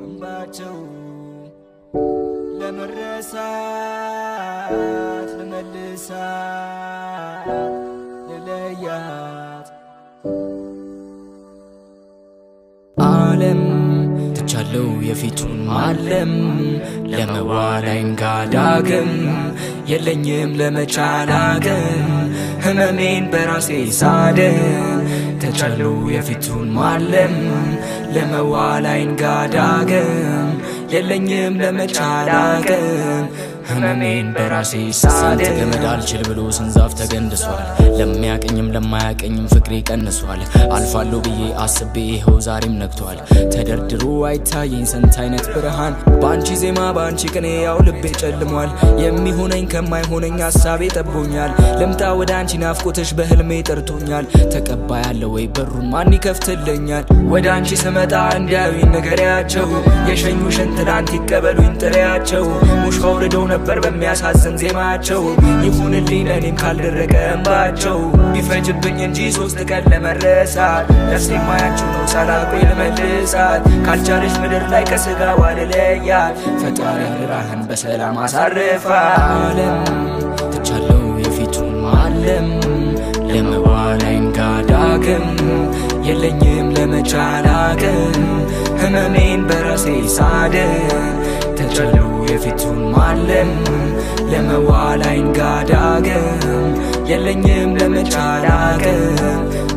أمباتشو لمرسات لملسات لليات عالم تجلو يفيتون معلم لموالين قاداقم يلنيم لمجالاقم هممين براسي صادم تجلو يفيتون معلم لموالين قاداقم يلنيم لمجالاقم هممين براسي صادم تقمدال شلبلو سنزاف تقندسوال لما ياكنيم لما ياكنيم فكري كنسوال عالفالو بيه عصبيه وزاريم نكتوال تدردرو ايتاين سنتاينت برهان بانشي زيما بانشي كني ياو لبي چلموال يمي هونين كماي هونين عصابي تبونيال لمتا ودانشي نافكو تشبه المي ترتونيال تقبا يالو وي برون ماني كفتلنيال ودانشي سمتا عنداوين نگرياچو يشنيو شنتلانتي قبلو ينترياچو مش خوردو نبر بمياسازن زيماچو يخونلين انيم ካልደረቀ እንባቸው ቢፈጅብኝ እንጂ ሶስት ቀን ለመረሳት ነፍሴ ማያንቺው ነው ሳላቆ ለመልሳት ካልቻለሽ ምድር ላይ ከስጋ ዋለለያት ፈጣሪ ራህን በሰላም አሳርፋ ዓለም ተቻለው የፊቱን ማለም ለመዋላይን ጋዳግም የለኝም ለመቻላቅም ህመሜን በራሴ ሳደን ተቻለው የፊቱን ማለም ለመዋላይን ጋዳግም የለኝም ለመቻላቅም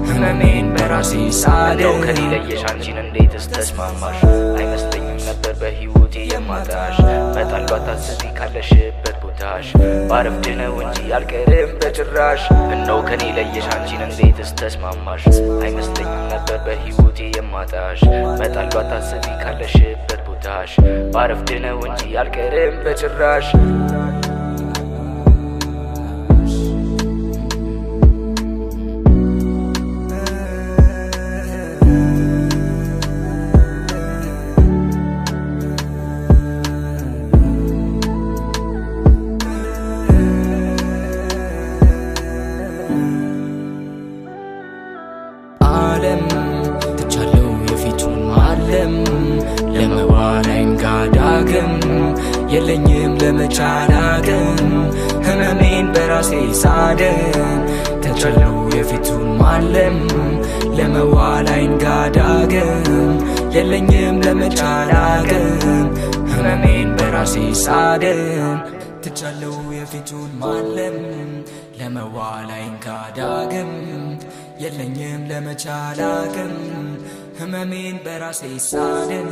ህመሜን በራሴ ሳደን ከኔ ለየሽ አንቺን እንዴትስ ተስማማሽ አይመስለኝም ነበር በህይወቴ የማጣሽ መጣል ባታስቢ ካለሽበት ቦታሽ ባረፍድ ነው እንጂ አልቀርም በጭራሽ እነው ከኔ ለየሽ አንቺን እንዴትስ ተስማማሽ አይመስለኝም ነበር በህይወቴ የማጣሽ መጣል ባታስቢ ካለሽበት ቦታሽ ባረፍድ ነው እንጂ አልቀርም በጭራሽ تجلو يفيتون معلم لموالين قاداقم يلنيم لمجالاقم هممين براسي صادم تجلو يفيتون معلم لموالين قاداقم يلنيم لمجالاقم هممين براسي صادم تجلو يفيتون معلم لموالين قاداقم يلنيم لمجالاقم هممين براسي صادم